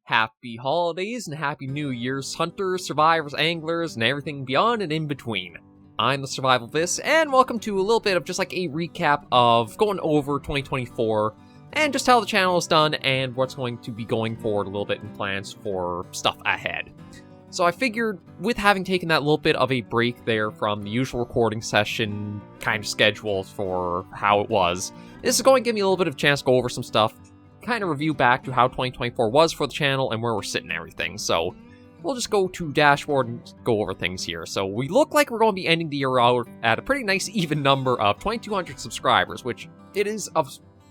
Happy holidays and happy New Year's, hunters, survivors, anglers, and everything beyond and in between. I'm the SurvivalVis, and welcome to a little bit of just like a recap of going over 2024, and just how the channel is done, and what's going to be going forward a little bit in plans for stuff ahead. So I figured, with having taken that little bit of a break there from the usual recording session kind of schedule for how it was, this is going to give me a little bit of a chance to go over some stuff, kind of review back to how 2024 was for the channel and where we're sitting and everything. So we'll just go to dashboard and go over things here. So we look like we're going to be ending the year out at a pretty nice even number of 2,200 subscribers, which it is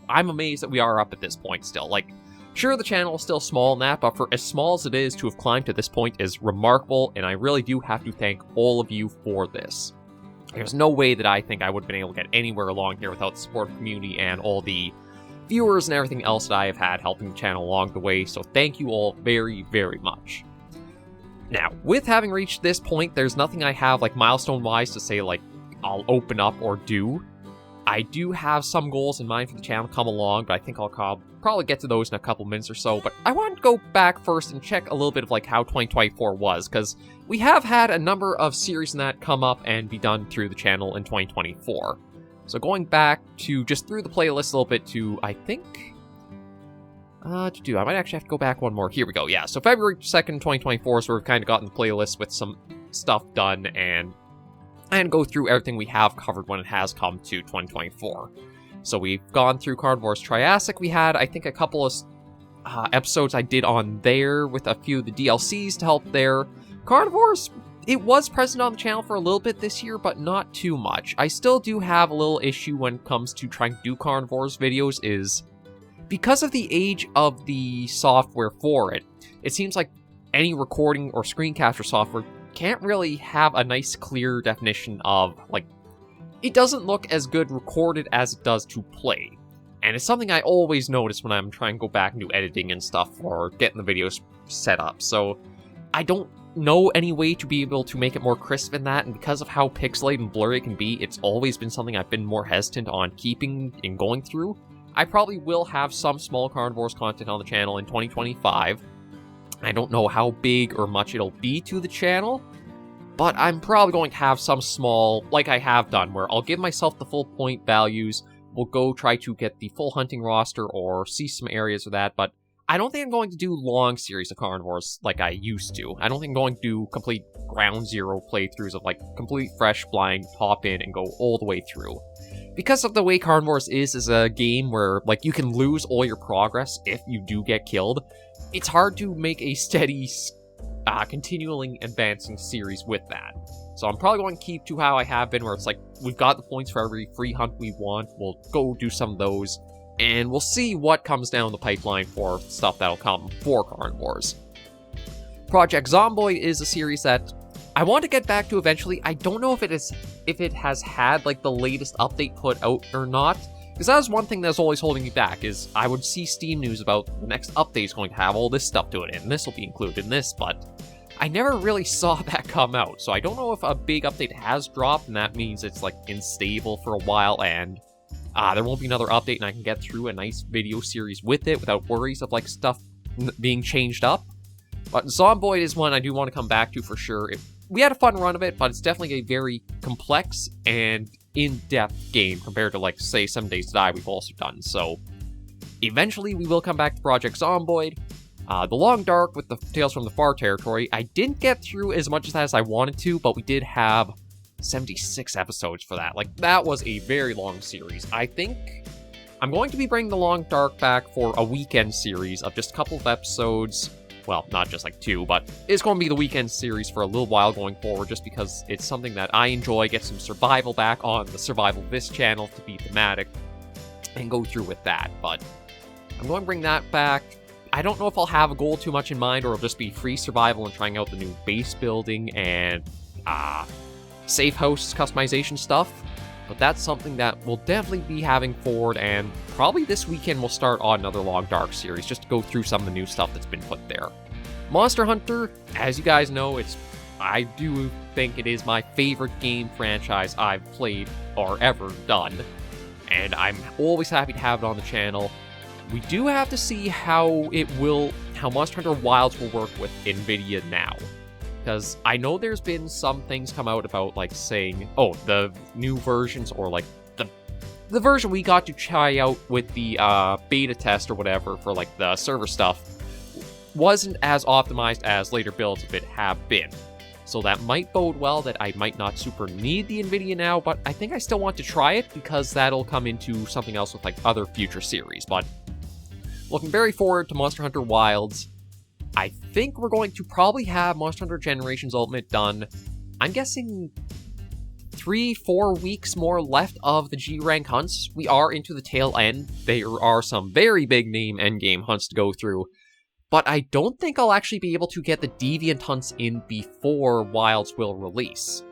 I'm amazed that we are up at this point still. Like, sure, the channel is still small and that, but for as small as it is, to have climbed to this point is remarkable, and I really do have to thank all of you for this. There's no way that I think I would have been able to get anywhere along here without the support of the community and all the viewers and everything else that I have had helping the channel along the way, so thank you all very, very much. Now, with having reached this point, there's nothing I have, like, milestone-wise to say, like, I'll open up or do. I do have some goals in mind for the channel come along, but I think I'll probably get to those in a couple minutes or so. But I wanted to go back first and check a little bit of, like, how 2024 was, because we have had a number of series in that come up and be done through the channel in 2024. So going back to just through the playlist a little bit to, I think, I might actually have to go back one more. Here we go, yeah. So February 2nd, 2024, so we've kind of gotten the playlist with some stuff done and go through everything we have covered when it has come to 2024. So we've gone through Carnivore's Triassic. We had, I think, a couple of episodes I did on there with a few of the DLCs to help there. Carnivore's, it was present on the channel for a little bit this year, but not too much. I still do have a little issue when it comes to trying to do Carnivore's videos is, because of the age of the software for it, it seems like any recording or screen capture software can't really have a nice clear definition of, like, it doesn't look as good recorded as it does to play. And it's something I always notice when I'm trying to go back and do editing and stuff or getting the videos set up. So I don't know any way to be able to make it more crisp in that, and because of how pixelated and blurry it can be, it's always been something I've been more hesitant on keeping and going through. I probably will have some small Carnivores content on the channel in 2025. I don't know how big or much it'll be to the channel, but I'm probably going to have some small, like I have done, where I'll give myself the full point values, we'll go try to get the full hunting roster or see some areas of that, but I don't think I'm going to do long series of Carnivores like I used to. I don't think I'm going to do complete ground zero playthroughs of, like, complete fresh blind, hop in and go all the way through. Because of the way Carnivores is a game where, like, you can lose all your progress if you do get killed, it's hard to make a steady, continually advancing series with that. So I'm probably going to keep to how I have been, where it's like, we've got the points for every free hunt we want, we'll go do some of those, and we'll see what comes down the pipeline for stuff that'll come for Carnivores. Project Zomboid is a series that I want to get back to eventually. I don't know if it has had, like, the latest update put out or not, because that was one thing that's always holding me back, is I would see Steam news about the next update is going to have all this stuff to it, and this will be included in this, but I never really saw that come out, so I don't know if a big update has dropped, and that means it's, like, unstable for a while, and there won't be another update, and I can get through a nice video series with it without worries of, like, stuff being changed up. But Zomboid is one I do want to come back to for sure. We had a fun run of it, but it's definitely a very complex and in-depth game compared to, like, say, 7 Days to Die we've also done. So eventually we will come back to Project Zomboid. The Long Dark with the Tales from the Far Territory, I didn't get through as much of that as I wanted to, but we did have 76 episodes for that. Like, that was a very long series. I think I'm going to be bringing The Long Dark back for a weekend series of just a couple of episodes. Well, not just like 2, but it's going to be the weekend series for a little while going forward, just because it's something that I enjoy, get some survival back on the SurvivalVis channel to be thematic, and go through with that. But I'm going to bring that back. I don't know if I'll have a goal too much in mind, or it'll just be free survival and trying out the new base building and safe house customization stuff. But that's something that we'll definitely be having forward, and probably this weekend we'll start on another Long Dark series, just to go through some of the new stuff that's been put there. Monster Hunter, as you guys know, I do think it is my favorite game franchise I've played or ever done, and I'm always happy to have it on the channel. We do have to see how how Monster Hunter Wilds will work with NVIDIA now. Because I know there's been some things come out about, like, saying, oh, the new versions, or, like, the version we got to try out with the beta test or whatever for, like, the server stuff wasn't as optimized as later builds of it have been. So that might bode well that I might not super need the NVIDIA now, but I think I still want to try it because that'll come into something else with, like, other future series. But looking very forward to Monster Hunter Wilds. I think we're going to probably have Monster Hunter Generations Ultimate done. I'm guessing 3-4 weeks more left of the G-Rank hunts. We are into the tail end. There are some very big name endgame hunts to go through. But I don't think I'll actually be able to get the Deviant hunts in before Wilds will release.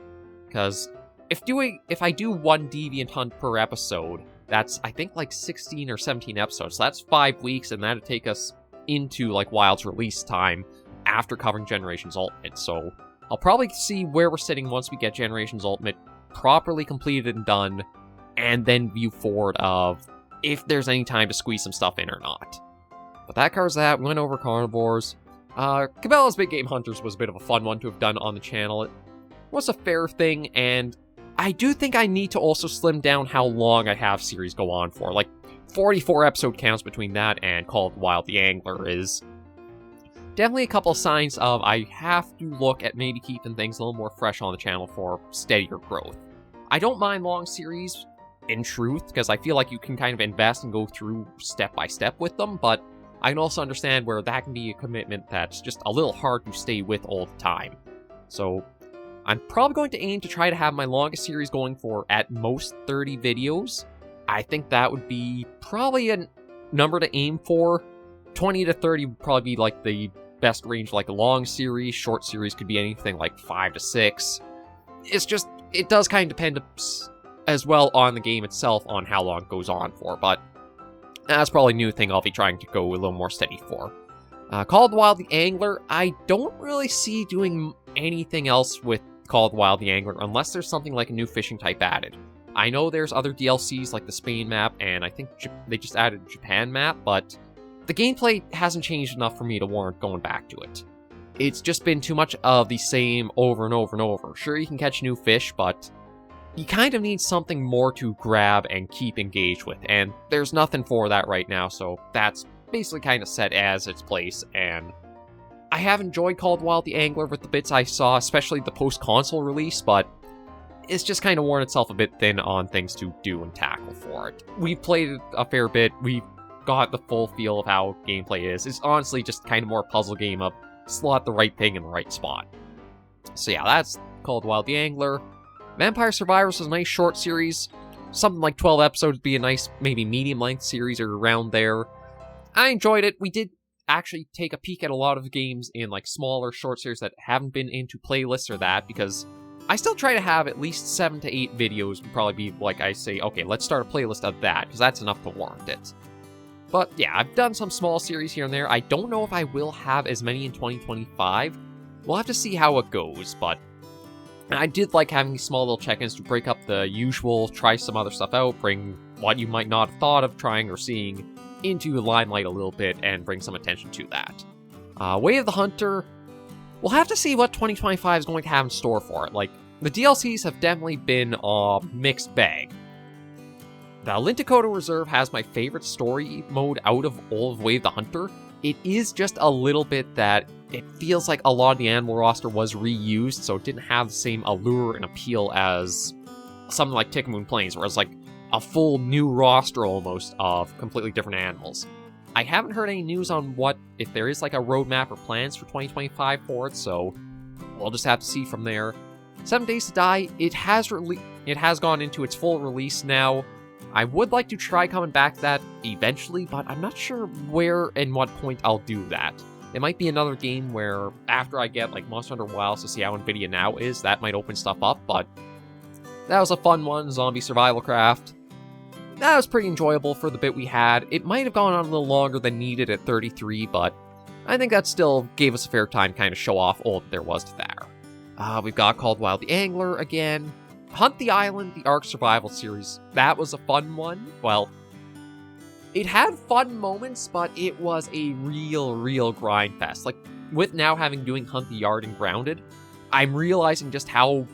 Because if I do one Deviant hunt per episode, that's, I think, like 16 or 17 episodes. So that's 5 weeks, and that'd take us into, like, Wild's release time after covering Generations Ultimate. So I'll probably see where we're sitting once we get Generations Ultimate properly completed and done, and then view forward of if there's any time to squeeze some stuff in or not. But that covers that. We went over carnivores. Cabela's Big Game Hunters was a bit of a fun one to have done on the channel. It was a fair thing, and I do think I need to also slim down how long I have series go on for. Like, 44 episode counts between that and Call of the Wild the Angler is definitely a couple of signs of I have to look at maybe keeping things a little more fresh on the channel for steadier growth. I don't mind long series, in truth, because I feel like you can kind of invest and go through step by step with them, but I can also understand where that can be a commitment that's just a little hard to stay with all the time. So I'm probably going to aim to try to have my longest series going for at most 30 videos. I think that would be probably a number to aim for. 20 to 30 would probably be like the best range, like a long series. Short series could be anything like 5 to 6. It's just, it does kind of depend as well on the game itself on how long it goes on for, but that's probably a new thing I'll be trying to go a little more steady for. Call of the Wild the Angler, I don't really see doing anything else with Call of the Wild the Angler unless there's something like a new fishing type added. I know there's other DLCs like the Spain map, and I think they just added a Japan map, but the gameplay hasn't changed enough for me to warrant going back to it. It's just been too much of the same over and over and over. Sure, you can catch new fish, but you kind of need something more to grab and keep engaged with, and there's nothing for that right now, so that's basically kind of set as its place, and I have enjoyed Call of the Wild the Angler with the bits I saw, especially the post-console release, but it's just kind of worn itself a bit thin on things to do and tackle for it. We've played it a fair bit, we've got the full feel of how gameplay is. It's honestly just kind of more a puzzle game of slot the right thing in the right spot. So yeah, that's Call of the Wild the Angler. Vampire Survivors was a nice short series. Something like 12 episodes would be a nice, maybe medium-length series or around there. I enjoyed it. We did actually take a peek at a lot of games in like smaller short series that haven't been into playlists or that, because I still try to have at least 7 to 8 videos would probably be like I say, okay, let's start a playlist of that, because that's enough to warrant it. But yeah, I've done some small series here and there. I don't know if I will have as many in 2025. We'll have to see how it goes, but I did like having these small little check-ins to break up the usual, try some other stuff out, bring what you might not have thought of trying or seeing into the limelight a little bit, and bring some attention to that. Way of the Hunter, we'll have to see what 2025 is going to have in store for it. Like, the DLCs have definitely been a mixed bag. The Linticoto Reserve has my favorite story mode out of all of Way of the Hunter. It is just a little bit that it feels like a lot of the animal roster was reused, so it didn't have the same allure and appeal as something like Tickamoon Plains, where it's like a full new roster almost of completely different animals. I haven't heard any news on if there is like a roadmap or plans for 2025 for it, so we'll just have to see from there. 7 Days to Die, it has gone into its full release now. I would like to try coming back to that eventually, but I'm not sure where and what point I'll do that. It might be another game where after I get like Monster Hunter Wilds to see how NVIDIA Now is, that might open stuff up, but that was a fun one, Zombie Survival Craft. That was pretty enjoyable for the bit we had. It might have gone on a little longer than needed at 33, but I think that still gave us a fair time to kind of show off all that there was to there. We've got Call of the Wild the Angler again. Hunt the Island, the Ark Survival series. That was a fun one. Well, It had fun moments, but it was a real grind fest. Like, with now having doing Hunt the Yard and Grounded, I'm realizing just how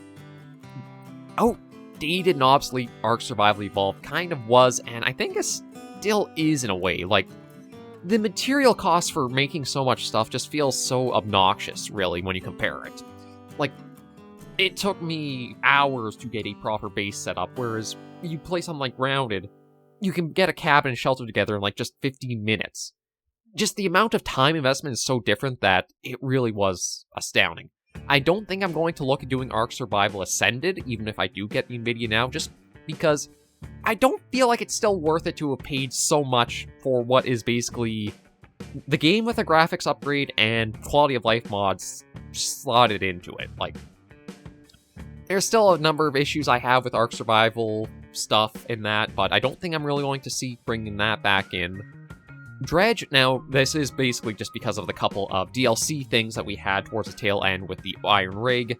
outdated and obsolete Ark Survival Evolved kind of was, and I think it still is in a way. Like, the material cost for making so much stuff just feels so obnoxious, really, when you compare it. Like, it took me hours to get a proper base set up, whereas you play something like Grounded, you can get a cabin and shelter together in like just 15 minutes. Just the amount of time investment is so different that it really was astounding. I don't think I'm going to look at doing Ark Survival Ascended, even if I do get the Nvidia now, just because I don't feel like it's still worth it to have paid so much for what is basically the game with a graphics upgrade and quality of life mods slotted into it. Like, there's still a number of issues I have with Ark Survival stuff in that, but I don't think I'm really going to see bringing that back in. Dredge, now, this is basically just because of the couple of DLC things that we had towards the tail end with the Iron Rig.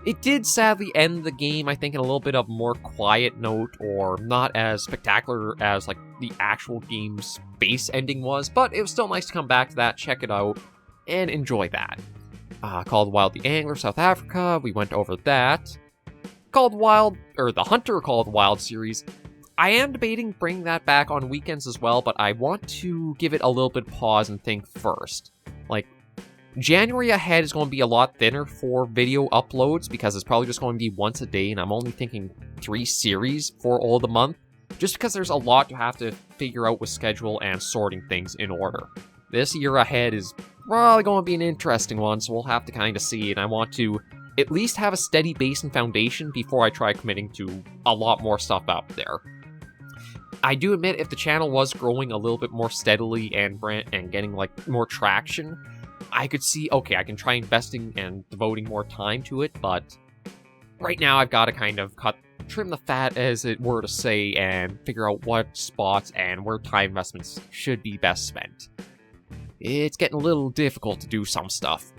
It did sadly end the game, I think, in a little bit of a more quiet note, or not as spectacular as, like, the actual game's base ending was, but it was still nice to come back to that, check it out, and enjoy that. Called Wild the Angler, South Africa, we went over that. Called Wild, or the Hunter Called Wild series, I am debating bringing that back on weekends as well, but I want to give it a little bit of pause and think first. Like, January ahead is going to be a lot thinner for video uploads because it's probably just going to be once a day, and I'm only thinking 3 series for all the month, just because there's a lot to have to figure out with schedule and sorting things in order. This year ahead is probably going to be an interesting one, so we'll have to kind of see, and I want to at least have a steady base and foundation before I try committing to a lot more stuff out there. I do admit if the channel was growing a little bit more steadily and getting like more traction, I could see, okay, I can try investing and devoting more time to it, but right now I've got to kind of trim the fat, as it were to say, and figure out what spots and where time investments should be best spent. It's getting a little difficult to do some stuff.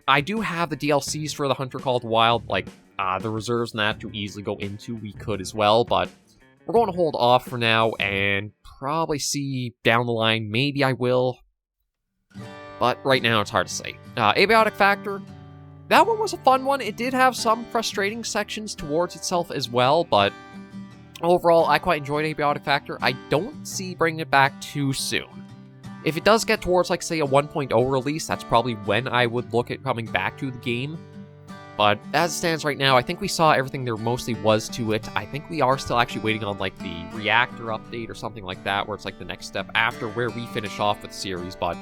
I do have the DLCs for the Hunter Called Wild, like the reserves and that to easily go into, we could as well, but we're going to hold off for now and probably see down the line, maybe I will. But right now, it's hard to say. Abiotic Factor, that one was a fun one. It did have some frustrating sections towards itself as well, but overall, I quite enjoyed Abiotic Factor. I don't see bringing it back too soon. If it does get towards, like, say, a 1.0 release, that's probably when I would look at coming back to the game. But as it stands right now, I think we saw everything there mostly was to it. I think we are still actually waiting on, like, the Reactor update or something like that, where it's, like, the next step after where we finish off with the series. But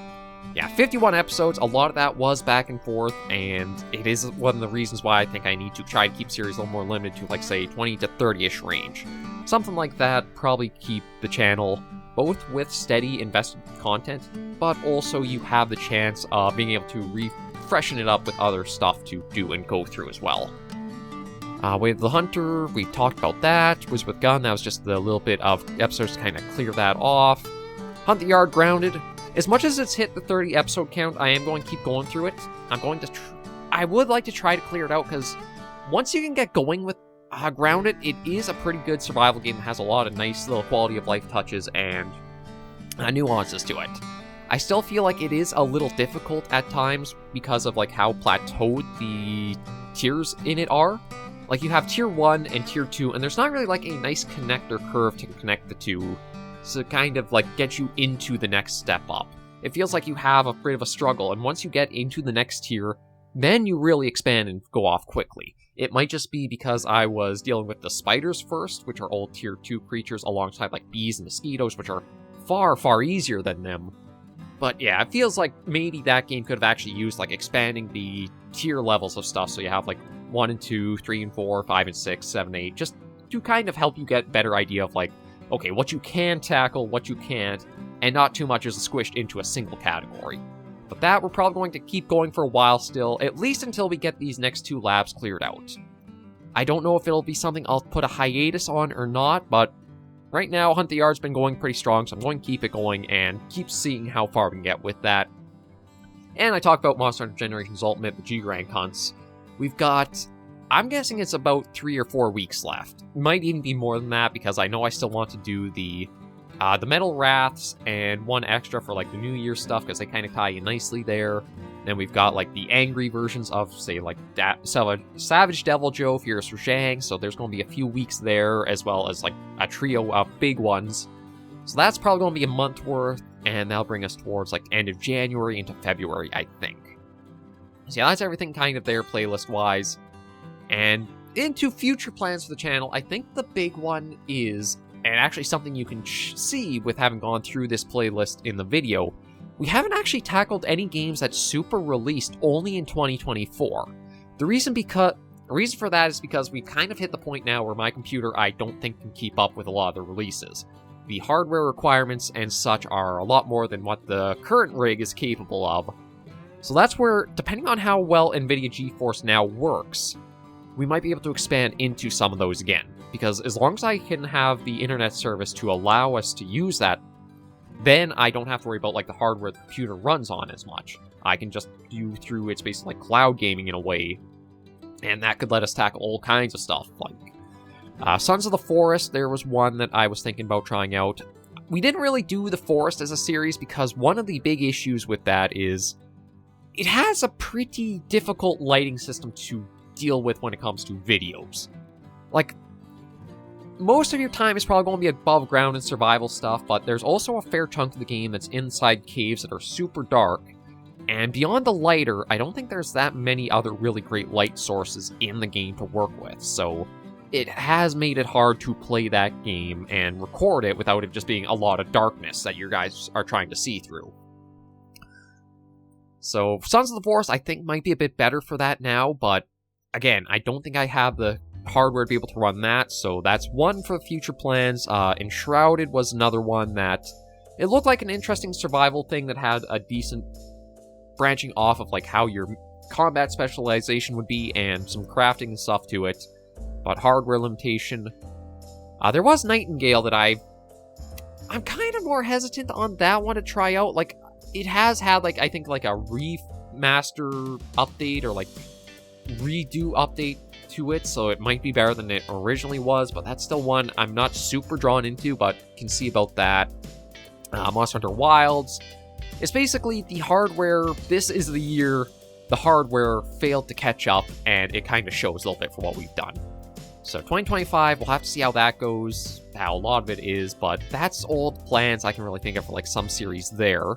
yeah, 51 episodes, a lot of that was back and forth, and it is one of the reasons why I think I need to try to keep series a little more limited to, like, say, 20 to 30-ish range. Something like that, probably keep the channel both with steady invested content, but also you have the chance of being able to freshen it up with other stuff to do and go through as well. With the Hunter, we talked about that. Was with Gun, that was just the little bit of episodes to kind of clear that off. Hunt the Yard Grounded. As much as it's hit the 30 episode count, I am going to keep going through it. I'm going to I would like to try to clear it out, because once you can get going with Grounded, it is a pretty good survival game that has a lot of nice little quality of life touches and nuances to it. I still feel like it is a little difficult at times because of like how plateaued the tiers in it are. Like, you have tier 1 and tier 2, and there's not really like a nice connector curve to connect the two, to kind of like get you into the next step up. It feels like you have a bit of a struggle, and once you get into the next tier, then you really expand and go off quickly. It might just be because I was dealing with the spiders first, which are all tier 2 creatures, alongside like bees and mosquitoes, which are far easier than them. But yeah, it feels like maybe that game could have actually used like expanding the tier levels of stuff, so you have like 1 and 2, 3 and 4, 5 and 6, 7, 8, just to kind of help you get a better idea of like, okay, what you can tackle, what you can't, and not too much is squished into a single category. But that we're probably going to keep going for a while still, at least until we get these next 2 labs cleared out. I don't know if it'll be something I'll put a hiatus on or not, but right now Hunt the Yard's been going pretty strong, so I'm going to keep it going and keep seeing how far we can get with that. And I talked about Monster Hunter Generations Ultimate, the G-Rank hunts. We've got, I'm guessing it's about 3 or 4 weeks left. Might even be more than that, because I know I still want to do the the Metal Wraths, and one extra for like the New Year stuff, because they kind of tie in nicely there. Then we've got like the angry versions of, say, like Savage Devil Joe, Furious Rajang, so there's going to be a few weeks there, as well as like a trio of big ones. So that's probably going to be a month worth, and that'll bring us towards like end of January into February, I think. So yeah, that's everything kind of there playlist-wise. And into future plans for the channel, I think the big one is, and actually something you can see with having gone through this playlist in the video, we haven't actually tackled any games that super released only in 2024. The reason for that is because we've kind of hit the point now where my computer, I don't think, can keep up with a lot of the releases. The hardware requirements and such are a lot more than what the current rig is capable of. So that's where, depending on how well NVIDIA GeForce Now works, we might be able to expand into some of those again. Because as long as I can have the internet service to allow us to use that, then I don't have to worry about like the hardware the computer runs on as much. I can just do through its basically like cloud gaming in a way, and that could let us tackle all kinds of stuff. Like Sons of the Forest, there was one that I was thinking about trying out. We didn't really do the Forest as a series because one of the big issues with that is it has a pretty difficult lighting system to deal with when it comes to videos. Like, most of your time is probably going to be above ground and survival stuff, but there's also a fair chunk of the game that's inside caves that are super dark, and beyond the lighter, I don't think there's that many other really great light sources in the game to work with, so it has made it hard to play that game and record it without it just being a lot of darkness that you guys are trying to see through. So, Sons of the Forest, I think, might be a bit better for that now, but again, I don't think I have the hardware to be able to run that, so that's one for future plans. Enshrouded was another one that it looked like an interesting survival thing that had a decent branching off of like how your combat specialization would be and some crafting and stuff to it, but hardware limitation. There was Nightingale that I'm kind of more hesitant on that one to try out. Like, it has had like, I think like a remaster update or like redo update to it, so it might be better than it originally was, but that's still one I'm not super drawn into, but can see about that. Monster Hunter Wilds. It's basically the hardware, this is the year the hardware failed to catch up, and it kind of shows a little bit for what we've done. So 2025, we'll have to see how that goes, how a lot of it is, but that's all the plans I can really think of for like some series there.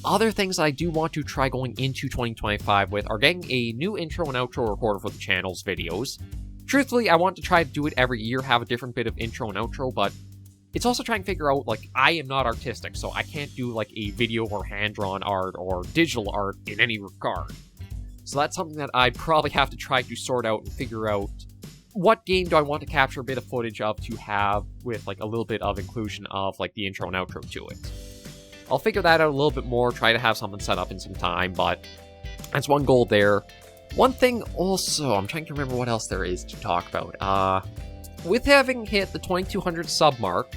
Other things I do want to try going into 2025 with are getting a new intro and outro recorder for the channel's videos. Truthfully, I want to try to do it every year, have a different bit of intro and outro, but it's also trying to figure out, like, I am not artistic, so I can't do, like, a video or hand-drawn art or digital art in any regard. So that's something that I'd probably have to try to sort out and figure out what game do I want to capture a bit of footage of to have with, like, a little bit of inclusion of, like, the intro and outro to it. I'll figure that out a little bit more, try to have something set up in some time, but that's one goal there. One thing also, I'm trying to remember what else there is to talk about. With having hit the 2200 sub mark,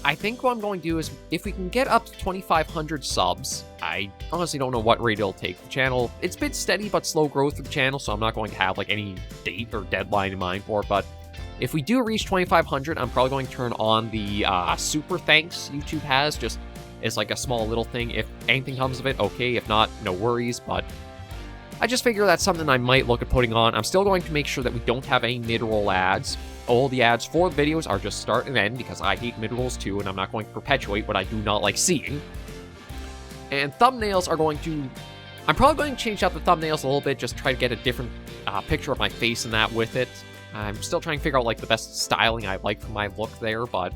I think what I'm going to do is, if we can get up to 2500 subs, I honestly don't know what rate it'll take the channel. It's been steady but slow growth for the channel, so I'm not going to have like any date or deadline in mind for it, but if we do reach 2500, I'm probably going to turn on the super thanks YouTube has, just as like a small little thing. If anything comes of it, okay. If not, no worries, but I just figure that's something I might look at putting on. I'm still going to make sure that we don't have any mid-roll ads. All the ads for the videos are just start and end, because I hate mid-rolls too, and I'm not going to perpetuate what I do not like seeing. And thumbnails are going to... I'm probably going to change up the thumbnails a little bit, just try to get a different picture of my face and that with it. I'm still trying to figure out like the best styling I like for my look there, but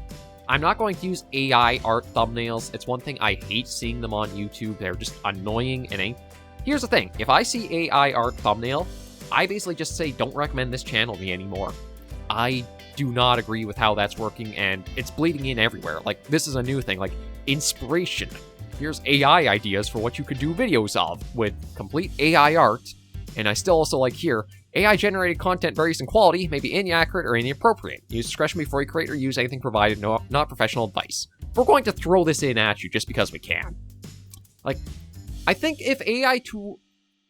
I'm not going to use AI art thumbnails. It's one thing I hate seeing them on YouTube. They're just annoying and ain't. Here's the thing, if I see AI art thumbnail, I basically just say, don't recommend this channel to me anymore. I do not agree with how that's working, and it's bleeding in everywhere. Like, this is a new thing, like, inspiration. Here's AI ideas for what you could do videos of, with complete AI art. And I still also like here, AI-generated content varies in quality, may be inaccurate or inappropriate. Use discretion before you create or use anything provided, not professional advice. We're going to throw this in at you just because we can. Like, I think if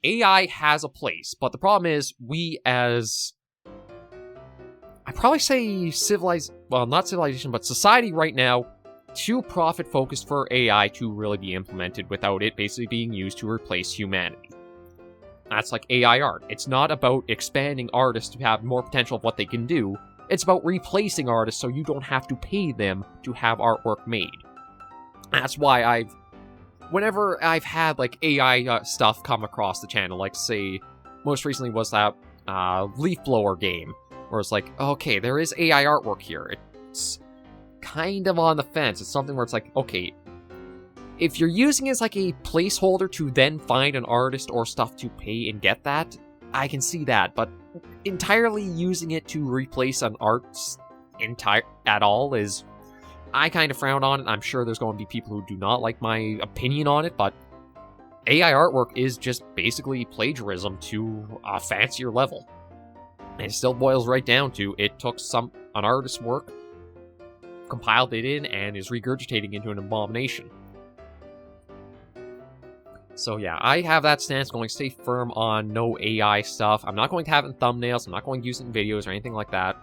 AI has a place, but the problem is we as... I'd probably say not civilization, but society right now too profit-focused for AI to really be implemented without it basically being used to replace humanity. That's like AI art. It's not about expanding artists to have more potential of what they can do. It's about replacing artists so you don't have to pay them to have artwork made. That's why whenever I've had like AI stuff come across the channel, like say, most recently was that leaf blower game, where it's like, okay, there is AI artwork here. It's kind of on the fence. It's something where it's like, okay, if you're using it as like a placeholder to then find an artist or stuff to pay and get that, I can see that, but entirely using it to replace an artist at all is, I kind of frown on it. I'm sure there's going to be people who do not like my opinion on it, but AI artwork is just basically plagiarism to a fancier level. And it still boils right down to, it took an artist's work, compiled it in, and is regurgitating into an abomination. So yeah, I have that stance, going to stay firm on no AI stuff. I'm not going to have it in thumbnails, I'm not going to use it in videos or anything like that.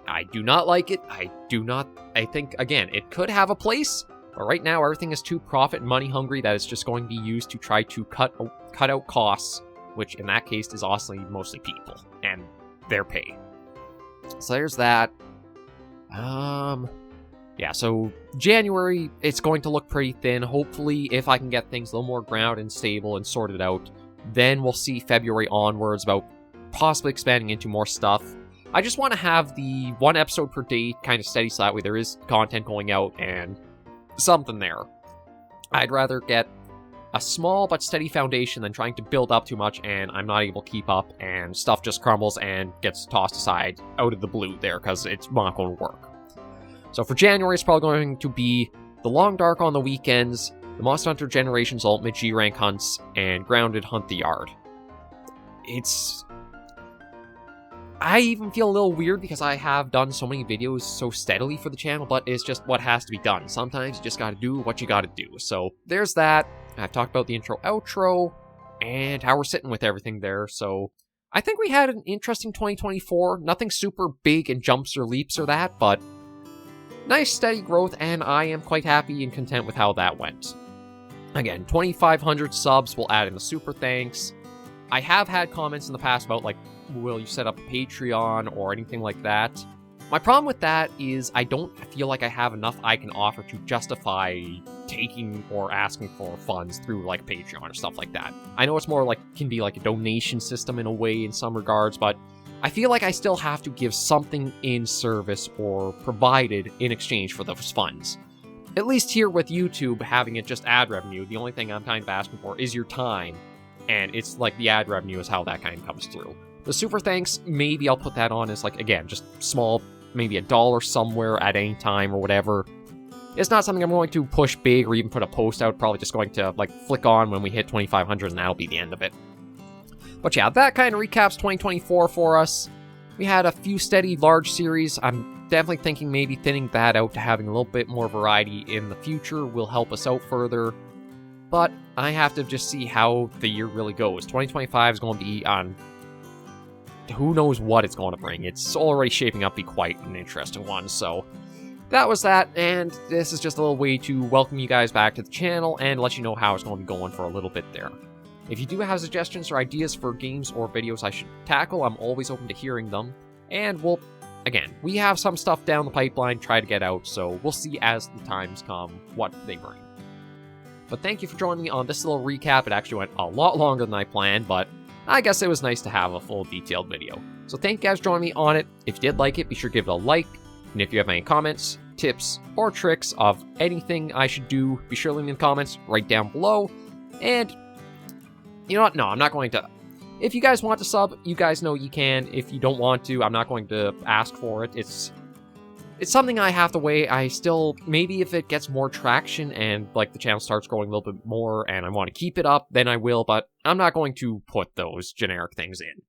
I do not like it. I think, again, it could have a place, but right now everything is too profit and money hungry that it's just going to be used to try to cut out costs, which in that case is honestly mostly people and their pay. So there's that. Yeah, so January, it's going to look pretty thin. Hopefully, if I can get things a little more grounded and stable and sorted out, then we'll see February onwards about possibly expanding into more stuff. I just want to have the 1 episode per day kind of steady so that way there is content going out and something there. I'd rather get a small but steady foundation than trying to build up too much and I'm not able to keep up and stuff just crumbles and gets tossed aside out of the blue there because it's not going to work. So for January, it's probably going to be the Long Dark on the weekends, the Monster Hunter Generations Ultimate G-Rank hunts, and Grounded Hunt the Yard. I even feel a little weird because I have done so many videos so steadily for the channel, but it's just what has to be done. Sometimes you just gotta do what you gotta do. So there's that. I've talked about the intro, outro, and how we're sitting with everything there. So I think we had an interesting 2024. Nothing super big and jumps or leaps or that, but nice steady growth, and I am quite happy and content with how that went. Again, 2,500 subs, we'll add in a super thanks. I have had comments in the past about, like, will you set up a Patreon or anything like that? My problem with that is I don't feel like I have enough I can offer to justify taking or asking for funds through, like, Patreon or stuff like that. I know it's more like, can be like a donation system in a way in some regards, but I feel like I still have to give something in service or provided in exchange for those funds. At least here with YouTube, having it just ad revenue, the only thing I'm kind of asking for is your time, and it's like the ad revenue is how that kind of comes through. The super thanks, maybe I'll put that on as, like, again, just small, maybe $1 somewhere at any time or whatever. It's not something I'm going to push big or even put a post out, probably just going to, like, flick on when we hit 2,500 and that'll be the end of it. But yeah, that kind of recaps 2024 for us. We had a few steady, large series. I'm definitely thinking maybe thinning that out to having a little bit more variety in the future will help us out further. But I have to just see how the year really goes. 2025 is going to be on who knows what it's going to bring. It's already shaping up to be quite an interesting one, so that was that, and this is just a little way to welcome you guys back to the channel and let you know how it's going to be going for a little bit there. If you do have suggestions or ideas for games or videos I should tackle, I'm always open to hearing them. And we have some stuff down the pipeline, try to get out, so we'll see as the times come what they bring. But thank you for joining me on this little recap. It actually went a lot longer than I planned, but I guess it was nice to have a full detailed video. So thank you guys for joining me on it. If you did like it, be sure to give it a like. And if you have any comments, tips, or tricks of anything I should do, be sure to leave me in the comments right down below. And you know what? No, I'm not going to. If you guys want to sub, you guys know you can. If you don't want to, I'm not going to ask for it. It's something I have to weigh. I still, maybe if it gets more traction and, like, the channel starts growing a little bit more and I want to keep it up, then I will, but I'm not going to put those generic things in.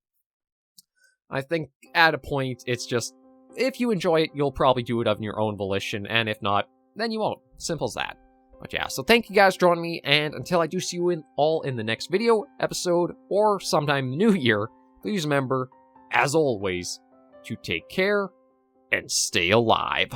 I think at a point, it's just, if you enjoy it, you'll probably do it of your own volition, and if not, then you won't. Simple as that. But yeah, so thank you guys for joining me, and until I do see you all in the next video, episode, or sometime in the new year, please remember, as always, to take care and stay alive.